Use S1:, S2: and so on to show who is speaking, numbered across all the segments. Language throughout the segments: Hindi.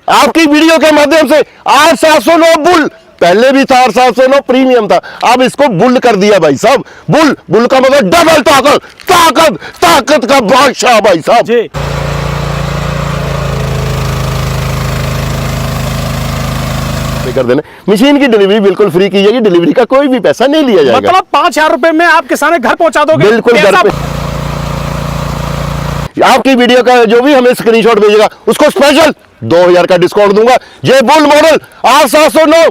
S1: आपकी वीडियो के माध्यम से R709 बुल, पहले भी था R709 प्रीमियम था, अब इसको बुल कर दिया भाई साहब। बुल, बुल का मतलब डबल ताकत, ताकत ताकत का बादशाह भाई साहब
S2: जी।
S1: कर देना। मशीन की डिलीवरी बिल्कुल फ्री की जाएगी, डिलीवरी का कोई भी पैसा नहीं लिया जाएगा।
S2: मतलब 5,000 रुपए में आप किसान घर पहुंचा दोगे?
S1: बिल्कुल घर पे। आपकी वीडियो का जो भी हमें स्क्रीनशॉट भेजेगा उसको स्पेशल 2,000 का डिस्काउंट दूंगा। ये बुल मॉडल R709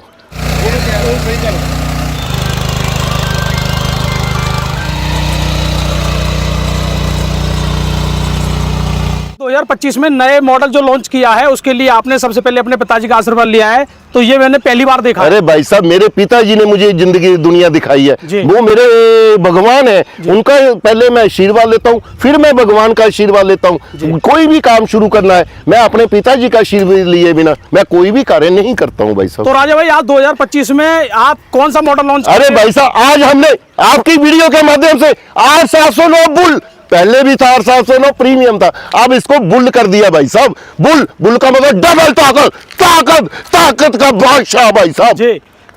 S2: 2025 में नए मॉडल जो लॉन्च किया है उसके लिए आपने सबसे पहले अपने पिताजी का आशीर्वाद लिया है, तो ये मैंने पहली बार देखा।
S1: अरे भाई साहब, मेरे पिताजी ने मुझे जिंदगी दुनिया दिखाई है, वो मेरे भगवान है, उनका पहले मैं आशीर्वाद लेता हूँ, फिर मैं भगवान का आशीर्वाद लेता हूँ। कोई भी काम शुरू करना है, मैं अपने पिताजी का आशीर्वाद लिए बिना मैं कोई भी कार्य नहीं करता हूँ भाई साहब।
S2: तो राजा भाई, आज 2025 में आप कौन सा मॉडल लॉन्च?
S1: अरे भाई साहब, आज हमने आपकी वीडियो के माध्यम से R709 बुल, पहले भी था R709 प्रीमियम था, अब इसको बुल कर दिया भाई साहब। बुल, बुल का मतलब डबल ताकत, ताकत ताकत का बादशाह भाई साहब
S2: जी।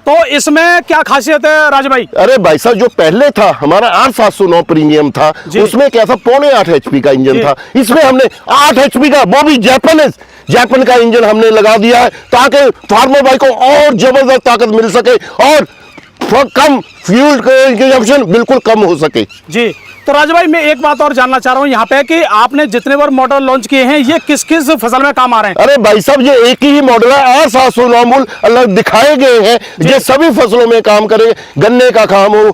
S2: तो इसमें क्या खासियत है राजा भाई?
S1: अरे भाई साहब, जो पहले था हमारा R709 प्रीमियम था, उसमें क्या था, 0.8 HP का इंजन था। इसमें हमने 8 HP का, वो भी जापान का इंजन हमने लगा दिया है, ताकि फार्मर भाई को और जबरदस्त ताकत मिल सके और कम फ्यूल कंजम्पशन बिल्कुल कम हो सके
S2: जी। तो राजा भाई, मैं एक बात और जानना चाह रहा हूँ यहाँ पे कि आपने जितने बार मॉडल लॉन्च किए हैं ये किस किस फसल में काम आ रहे हैं?
S1: अरे भाई साहब, ये एक ही मॉडल है R709 बुल, अलग दिखाए गए हैं, ये सभी फसलों में काम करेंगे। गन्ने का काम हो,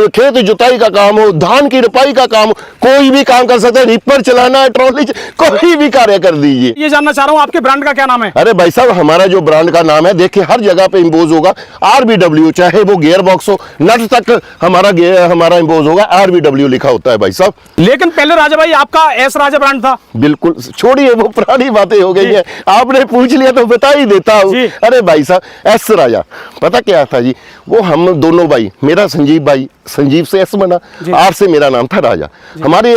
S1: खेत जुताई का काम हो, धान की रोपाई का काम हो, कोई भी काम कर सकते हैं। रिपर चलाना है, ट्रॉली, कोई भी कार्य कर दीजिए।
S2: ये जानना चाह रहा हूँ आपके ब्रांड का क्या नाम है?
S1: अरे भाई साहब, हमारा जो ब्रांड का नाम है, देखिए हर जगह पे इम्पोज होगा RBW, चाहे वो गियर बॉक्स हो, नट तक हमारा इम्पोज होगा, RBW लिखा होता है भाई साहब।
S2: लेकिन पहले राजा भाई आपका एस राजा ब्रांड था।
S1: बिल्कुल, छोड़िए वो पुरानी बातें हो गई है, आपने पूछ लिया तो बता ही देता हूँ। अरे भाई साहब, एस राजा पता क्या था जी, वो हम दोनों भाई, मेरा संजीव भाई, संजीव से एस बना, आर से मेरा नाम था राजा।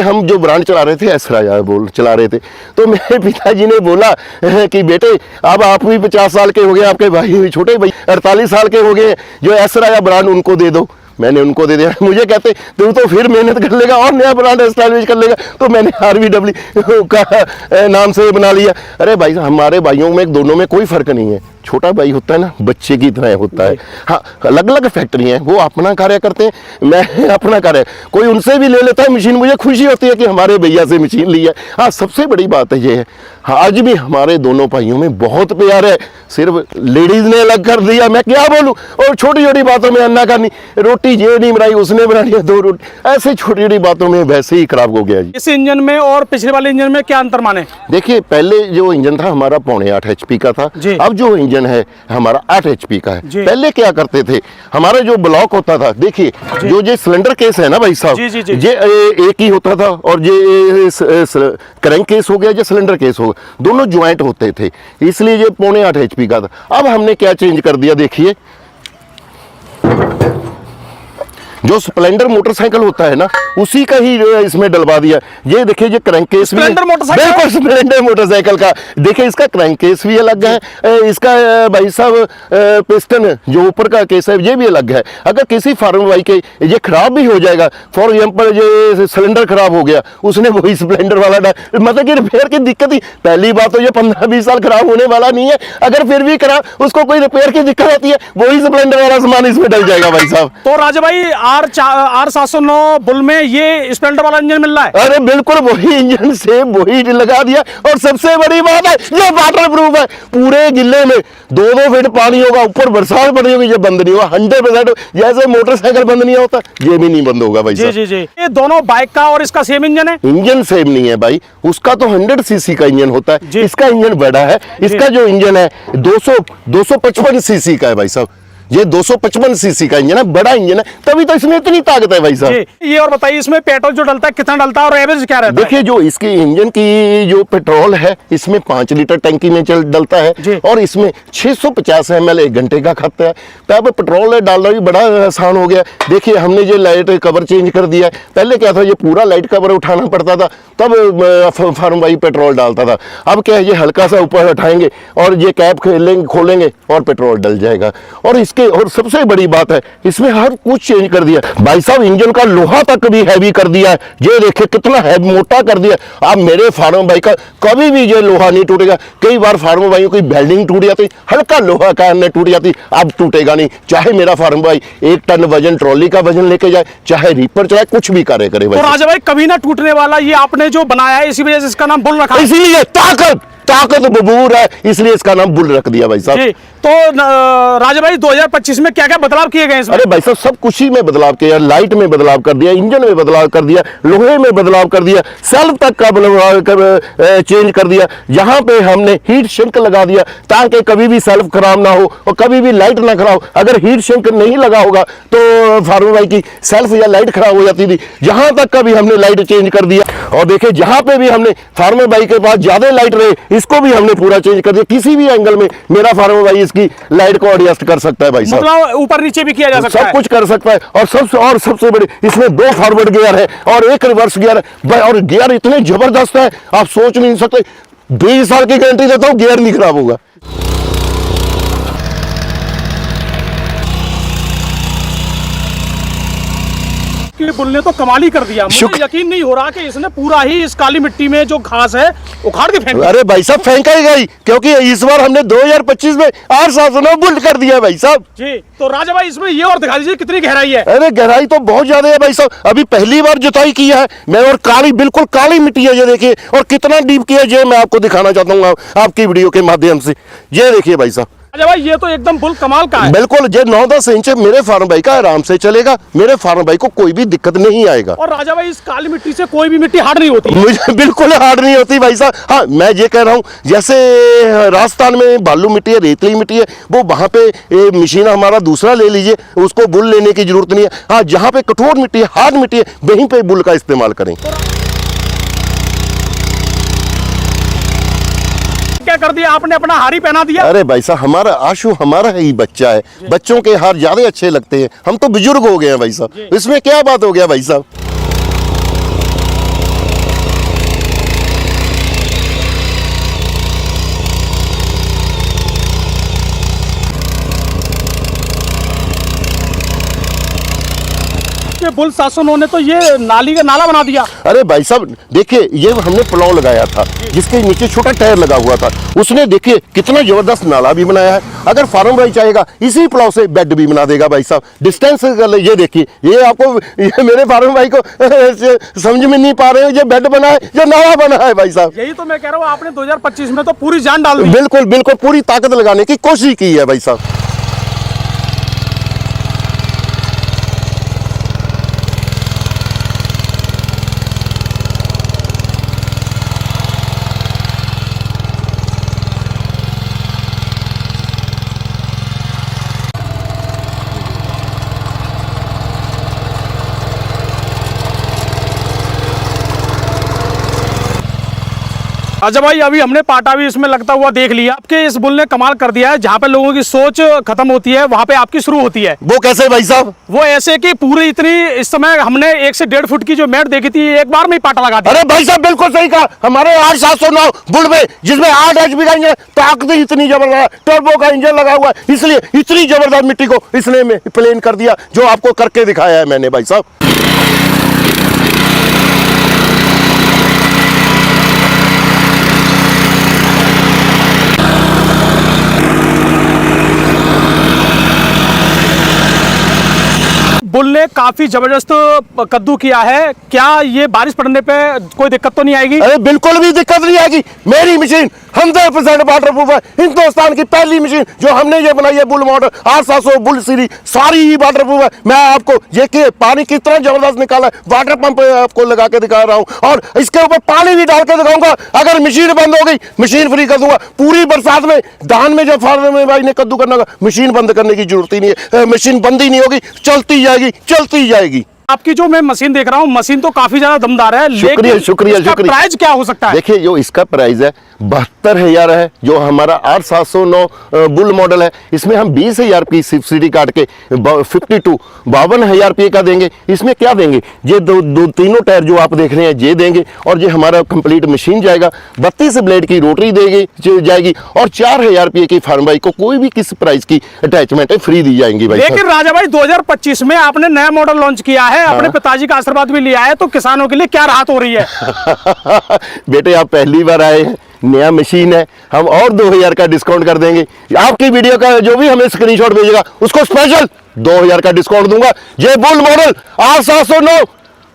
S1: हम जो ब्रांड चला रहे थे एस राजा चला रहे थे, तो मेरे पिताजी ने बोला कि बेटे अब आप भी 50 साल के हो गए, आपके भाई छोटे भाई 48 साल के हो गए, जो एस राजा ब्रांड उनको दे दो। मैंने उनको दे दिया। मुझे कहते तू तो फिर मेहनत कर लेगा और नया ब्रांड एस्टैब्लिश कर लेगा, तो मैंने RBW का नाम से बना लिया। अरे भाई, हमारे भाइयों में दोनों में कोई फर्क नहीं है, छोटा भाई होता है ना, बच्चे की तरह होता है। हाँ, अलग अलग फैक्ट्री हैं, वो अपना कार्य करते हैं, मैं अपना कार्य, कोई उनसे भी ले लेता है मशीन, मुझे खुशी होती है कि हमारे भैया से मशीन ली है। हाँ, सबसे बड़ी बात है ये है, हाँ, आज भी हमारे दोनों भाइयों में बहुत प्यार है, सिर्फ लेडीज ने अलग कर दिया, मैं क्या बोलूं। और छोटी छोटी बातों में अन्ना करनी, रोटी ये नहीं बनाई, उसने बनाई है 2 रोटी, ऐसे छोटी छोटी बातों में वैसे ही खराब हो गया जी।
S2: इस इंजन में और पिछले वाले इंजन में क्या अंतर माने? देखिए,
S1: पहले जो इंजन था हमारा 0.8 HP का था, अब जो इंजन है हमारा 8 HP का है। पहले क्या करते थे, हमारा जो ब्लॉक होता था, देखिए जो ये सिलेंडर केस है ना भाई साहब, ये एक ही होता था, और ये क्रैंक केस हो गया, ये सिलेंडर केस हो गया, दोनों ज्वाइंट होते थे, इसलिए ये 0.8 HP का था। अब हमने क्या चेंज कर दिया, देखिए जो स्प्लेंडर मोटरसाइकिल होता है ना, उसी का ही इसमें डलवा दिया। ये देखिए, ये क्रैंक केस भी है, बिल्कुल स्प्लेंडर मोटरसाइकिल का। देखिए, इसका क्रैंक केस भी अलग है, इसका भाई साहब पिस्टन जो ऊपर का केस है ये भी अलग है। अगर किसी फार्मर भाई के ये खराब भी हो जाएगा, फॉर एग्जाम्पल ये सिलेंडर खराब हो गया, उसने वही स्प्लेंडर वाला मतलब कि रिपेयर की दिक्कत ही, पहली बात तो ये 15-20 साल खराब होने वाला नहीं है, अगर फिर भी खराब उसको कोई रिपेयर की दिक्कत आती है, वही स्प्लेंडर वाला सामान इसमें डल जाएगा भाई साहब।
S2: तो राजा भाई, R709 बुल में ये स्प्लेंडर वाला इंजन मिल रहा है?
S1: अरे बिल्कुल वही इंजन से वही लगा दिया, और सबसे बड़ी बात है ये वाटर प्रूफ है, पूरे जिले में 2-2 फीट पानी होगा, ऊपर बरसात पड़ी होगी, ये बंद नहीं होगा 100%। जैसे मोटरसाइकिल बंद नहीं होता, ये भी नहीं बंद होगा भाई साहब।
S2: जी। ये दोनों बाइक का और इसका सेम इंजन है?
S1: इंजन सेम नहीं है भाई, उसका तो 100 सीसी का इंजन होता है, इसका इंजन बड़ा है। इसका जो इंजन है 255 सीसी का है भाई साहब। ये 255 सीसी का इंजन है, बड़ा इंजन है, तभी तो इसमें इतनी ताकत है भाई साहब।
S2: ये और बताइए इसमें पेट्रोल जो डलता है कितना डलता है और एवरेज क्या रहता है?
S1: देखिए जो इसकी इंजन की जो पेट्रोल है इसमें 5 लीटर टंकी में डलता है और इसमें 650 ml 1 घंटे का खाता है। तो अब पेट्रोल डालना भी बड़ा आसान हो गया। देखिए हमने जो लाइट कवर चेंज कर दिया है, पहले क्या था ये पूरा लाइट कवर उठाना पड़ता था, तब फार्म भाई पेट्रोल डालता था। अब क्या है ये हल्का सा ऊपर उठाएंगे और ये कैप खोलेंगे और पेट्रोल डल जाएगा। और इसके और सबसे बड़ी बात है इसमें हर कुछ चेंज कर दिया भाई साहब, इंजन का लोहा तक भी हैवी कर दिया है। ये देखिए कितना है मोटा कर दिया। अब मेरे फार्म भाई का कभी भी ये लोहा नहीं टूटेगा। कई बार फार्म भाइयों की बेल्डिंग टूट जाती, हल्का लोहा का टूट जाती, अब टूटेगा नहीं। चाहे मेरा फार्म भाई 1 टन वजन ट्रॉली का वजन लेके जाए, चाहे रीपर चलाए, कुछ भी करे करे भाई।
S2: तो राजा भाई कभी ना टूटने वाला ये आपने जो बनाया है, इसी वजह से इसका नाम बुल रखा है।
S1: इसीलिए ताकत बबूर है, इसलिए इसका नाम बुल रख दिया भाई साहब।
S2: तो राजा भाई 2025 में क्या क्या बदलाव किए गए इसमें?
S1: अरे भाई साहब सब कुछ ही में बदलाव किया, लाइट में बदलाव कर दिया, इंजन में बदलाव कर दिया, लोहे में बदलाव कर दिया, सेल्फ तक का चेंज कर दिया। यहाँ पे हमने हीट सिंक लगा दिया ताकि कभी भी सेल्फ खराब ना हो और कभी भी लाइट ना खराब। अगर हीट सिंक नहीं लगा होगा तो फार्म भाई की सेल्फ या लाइट खराब हो जाती थी। यहाँ तक का भी हमने लाइट चेंज कर दिया। और देखिए जहाँ पे भी हमने फार्म भाई के पास ज्यादा लाइट रहे, इसको भी हमने पूरा चेंज कर दिया। किसी भी एंगल में मेरा फार्म भाई इसकी लाइट को एडजस्ट कर सकता है भाई साहब,
S2: मतलब ऊपर नीचे भी किया जा सकता है,
S1: सब कुछ कर सकता है। और सबसे बड़ी इसमें 2 फॉरवर्ड गियर है और 1 रिवर्स गियर है और गियर इतने जबरदस्त है आप सोच नहीं सकते। 20 साल की गारंटी देता हूँ, गियर नहीं खराब होगा।
S2: कि बुल ने तो कमाल ही कर दिया। मुझे यकीन नहीं हो रहा कि इसने पूरा ही इस काली मिट्टी में जो घास है उखाड़ के फेंक।
S1: अरे भाई साहब फेंका ही गई, क्योंकि इस बार हमने 2025 में 8 शासनों बुल कर दिया भाई साहब
S2: जी। तो राजा भाई इसमें ये और दिखा दीजिए कितनी गहराई है।
S1: अरे गहराई तो बहुत ज्यादा है भाई साहब, अभी पहली बार जुताई किया है मैं और काली बिल्कुल काली मिट्टी है ये देखिए। और कितना डीप किया है ये मैं आपको दिखाना चाहता हूँ आपकी वीडियो के माध्यम से। ये देखिए भाई साहब,
S2: राजा भाई ये तो एकदम बुल कमाल का है।
S1: बिल्कुल ये 9-10 इंच मेरे फार्म भाई का आराम से चलेगा, मेरे फार्म भाई को कोई भी दिक्कत नहीं आएगा।
S2: और राजा भाई इस काली मिट्टी से कोई भी मिट्टी हार्ड नहीं होती।
S1: मुझे बिल्कुल हार्ड नहीं होती भाई साहब। हाँ मैं ये कह रहा हूँ जैसे राजस्थान में बालू मिट्टी है, रेतली मिट्टी है, वो वहाँ पे मशीन हमारा दूसरा ले लीजिए, उसको बुल लेने की जरूरत नहीं है। हाँ जहाँ पे कठोर मिट्टी है, हार्ड मिट्टी है, वहीं पे बुल का इस्तेमाल करें।
S2: क्या कर दिया आपने, अपना हारी पहना दिया।
S1: अरे भाई साहब हमारा आशु हमारा ही बच्चा है, बच्चों के हार ज्यादा अच्छे लगते हैं। हम तो बुजुर्ग हो गए हैं भाई साहब, इसमें क्या बात हो गया भाई साहब।
S2: बुल शासनों ने तो ये नाली का नाला बना दिया।
S1: अरे भाई साहब देखिए ये हमने पुलाव लगाया था जिसके नीचे छोटा टायर लगा हुआ था, उसने देखिए कितना जबरदस्त नाला भी बनाया है। अगर फार्म भाई चाहेगा इसी पुलाव से बेड भी बना देगा भाई साहब। डिस्टेंस कर ले, ये देखिए ये आपको ये मेरे फार्म भाई को समझ में नहीं पा रहे हो, ये बेड बना है ये नाला बना है भाई साहब।
S2: यही तो मैं कह रहा हूँ आपने 2025 में तो पूरी जान डाल दी।
S1: बिल्कुल बिल्कुल पूरी ताकत लगाने की कोशिश की है भाई साहब।
S2: अच्छा भाई अभी हमने पाटा भी इसमें लगता हुआ देख लिया। आपके इस बुल ने कमाल कर दिया है, जहाँ पे लोगों की सोच खत्म होती है वहाँ पे आपकी शुरू होती है।
S1: वो कैसे भाई साहब?
S2: वो ऐसे कि पूरी इतनी इस समय हमने 1 से 1.5 फुट की जो मैट देखी थी एक बार में ही पाटा लगा दिया।
S1: अरे भाई साहब बिल्कुल सही कहा, हमारे 8709 बुल में जिसमें 8 HP का इंजन, ताकत इतनी जबरदस्त, टर्बो का इंजन लगा हुआ है, इसलिए इतनी जबरदस्त मिट्टी को इसने में प्लेन कर दिया जो आपको करके दिखाया है मैंने भाई साहब।
S2: बुल ने काफी जबरदस्त कद्दू किया है। क्या ये बारिश पड़ने पे कोई दिक्कत तो नहीं आएगी?
S1: अरे बिल्कुल भी दिक्कत नहीं आएगी। मेरी मशीन 100% वाटरप्रूफ है। हिंदुस्तान की पहली मशीन जो हमने ये बनाई है, बुल मॉडल 800 बुल सीरीज, सारी ही वाटरप्रूफ है। मैं आपको ये कि पानी कितना जबरदस्त निकाला है, वाटर पंप आपको लगा के दिखा रहा हूं, और इसके ऊपर पानी भी डाल के दिखाऊंगा। अगर मशीन बंद हो गई, मशीन फ्री कर दूंगा। पूरी बरसात में धान में जब फार्मर में भाई ने कद्दू करना होगा, मशीन बंद करने की जरूरत ही नहीं है। मशीन बंद ही नहीं होगी, चलती जाएगी, चलती जाएगी।
S2: आपकी जो मैं मशीन देख रहा हूँ, मशीन तो काफी ज्यादा दमदार है।
S1: शुक्रिया, शुक्रिया,
S2: इसका
S1: शुक्रिया।
S2: प्राइस क्या हो सकता है?
S1: देखिए, जो इसका प्राइस है 72,000 है। जो हमारा 8709 बुल मॉडल है, इसमें हम 20,000 की सब्सिडी काट के 52,000 रुपये का देंगे। इसमें क्या देंगे? ये दो तीनों टायर जो आप देख रहे हैं ये देंगे, और ये हमारा कंप्लीट मशीन जाएगा। 32 ब्लेड की रोटरी जाएगी, और 4,000 रुपये की फार्म बाइक को कोई भी किस प्राइस की अटैचमेंट है फ्री दी जाएंगी भाई।
S2: लेकिन राजा भाई 2025 में आपने नया मॉडल लॉन्च किया है, अपने पिताजी का आशीर्वाद भी लिया है, तो किसानों के लिए क्या राहत हो रही है?
S1: बेटे, आप पहली बार आए हैं, नया मशीन है, हम और 2,000 का डिस्काउंट कर देंगे। आपकी वीडियो का जो भी हमें स्क्रीनशॉट भेजेगा उसको स्पेशल 2,000 का डिस्काउंट दूंगा। ये बुल मॉडल 8709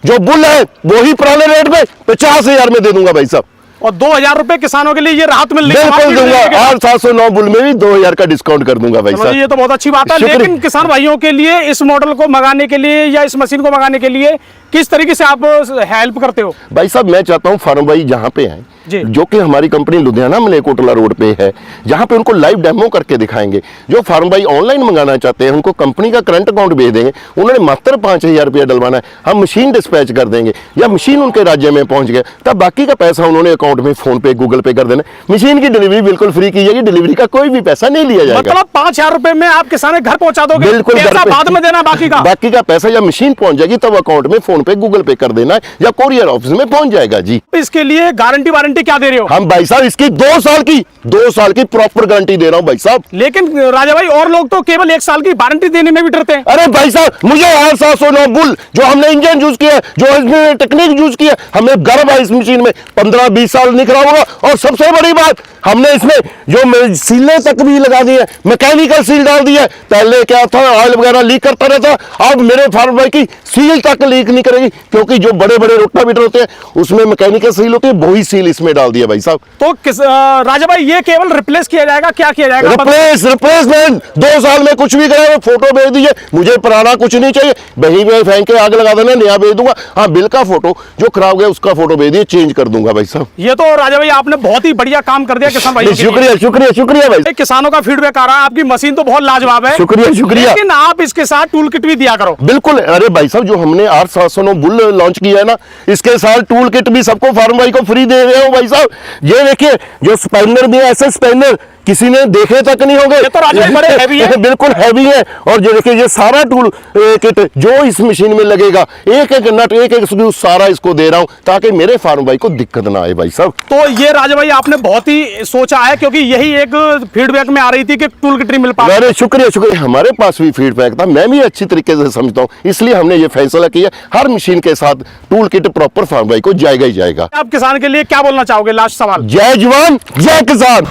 S1: जो बुल है वही पुराने रेट में 50,000 में दे दूंगा भाई साहब,
S2: और 2,000 रुपए किसानों के लिए ये राहत मिल रही है।
S1: बिल्कुल दूंगा। 8709 बुल में भी 2,000 का डिस्काउंट कर दूंगा भाई साहब।
S2: ये तो बहुत अच्छी बात है।
S1: शुक्रिया।
S2: लेकिन किसान भाइयों के लिए इस मॉडल को मंगाने के लिए या इस मशीन को मंगाने के लिए किस तरीके से आप हेल्प करते हो?
S1: भाई साहब, मैं चाहता हूं फार्म भाई जहां पे हैं,
S2: जी।
S1: जो कि हमारी कंपनी लुधियाना मलेरकोटला रोड पे है, जहां पे उनको लाइव डेमो करके दिखाएंगे। जो फार्म भाई ऑनलाइन मंगाना चाहते हैं, उनको कंपनी का करंट अकाउंट भेज देंगे। उन्होंने मात्र 5,000 रुपया डलवाना है, हम मशीन डिस्पैच कर देंगे, या मशीन उनके राज्य में पहुंच गया तब बाकी का पैसा उन्होंने अकाउंट में फोन पे गूगल पे कर देना। मशीन की डिलीवरी बिल्कुल फ्री की जाएगी, डिलीवरी का कोई भी पैसा नहीं लिया जाएगा।
S2: मतलब 5,000 रुपए में आप किसान के घर पहुंचा दोगे?
S1: बिल्कुल, घर
S2: पैसा
S1: पे।
S2: बाद में देना, बाकी का
S1: पैसा जब मशीन पहुंच जाएगी तब अकाउंट में फोन पे गूगल पे कर देना है, या कोरियर ऑफिस में पहुंच जाएगा जी।
S2: इसके लिए गारंटी वारंटी क्या दे रहे हो?
S1: हम भाई साहब इसकी 2 साल की प्रॉपर गारंटी दे रहा हूं भाई साहब।
S2: लेकिन राजा भाई, और लोग तो केवल 1 साल की वारंटी देने में भी डरते हैं।
S1: अरे भाई साहब, मुझे 8709 बुल जो हमने इंजन यूज किया है, जो इसमें टेक्निक यूज किया है, हमें गर्व है इस मशीन में। 15-20 साल निकला होगा। और सबसे बड़ी बात, हमने इसमें जो सीलें तक भी लगा दी है, मैकेनिकल सील डाल दी है। पहले क्या था, ऑयल वगैरह लीक करता रहता, अब मेरे फार्म भाई की सील तक लीक नहीं करेगी, क्योंकि जो बड़े बड़े रोटावेटर होते हैं उसमें मैकेनिकल सील होती है, वही सील इसमें डाल दिया भाई साहब।
S2: तो राजा भाई, ये केवल रिप्लेस किया जाएगा, क्या किया जाएगा?
S1: रिप्लेसमेंट 2 साल में कुछ भी करेगा, फोटो भेज दीजिए, मुझे पुराना कुछ नहीं चाहिए, वहीं में फेंक के आग लगा देना, नया भेज दूंगा। हाँ, बिल का फोटो जो खराब गया उसका फोटो भेज दिए, चेंज कर दूंगा भाई साहब।
S2: ये तो राजा भाई आपने बहुत ही बढ़िया काम कर दिया किसान भाई।
S1: शुक्रिया, शुक्रिया, शुक्रिया भाई।
S2: किसानों का फीडबैक आ रहा है, आपकी मशीन तो बहुत लाजवाब है।
S1: शुक्रिया, शुक्रिया।
S2: लेकिन आप इसके साथ टूल किट भी दिया करो।
S1: बिल्कुल। अरे भाई साहब, जो हमने 8709 बुल लॉन्च किया है ना, इसके साथ टूल किट भी सबको फार्म भाई को फ्री दे रहे हो भाई साहब। ये देखिए, जो स्पैनर भी है, ऐसे स्पैनर किसी ने देखे तक नहीं होंगे।
S2: ये तो राजा भाई बड़े हैवी है।
S1: बिल्कुल हैवी है। और जो देखिए, ये सारा टूल किट जो इस मशीन में लगेगा, एक एक नट, एक एक स्क्रू सारा इसको दे रहा हूं, ताकि मेरे फार्म भाई को दिक्कत ना आए भाई साहब।
S2: तो ये राजा भाई आपने बहुत ही सोचा है, क्योंकि यही एक फीडबैक में आ रही थी कि टूल किट नहीं मिल पा रहा।
S1: अरे शुक्रिया, शुक्रिया। हमारे पास भी फीडबैक था, मैं भी अच्छी तरीके से समझता हूँ, इसलिए हमने ये फैसला किया हर मशीन के साथ टूल किट प्रॉपर फार्म भाई को जाएगा ही जाएगा।
S2: आप किसान के लिए क्या बोलना चाहोगे? लास्ट सवाल।
S1: जय जवान, जय किसान।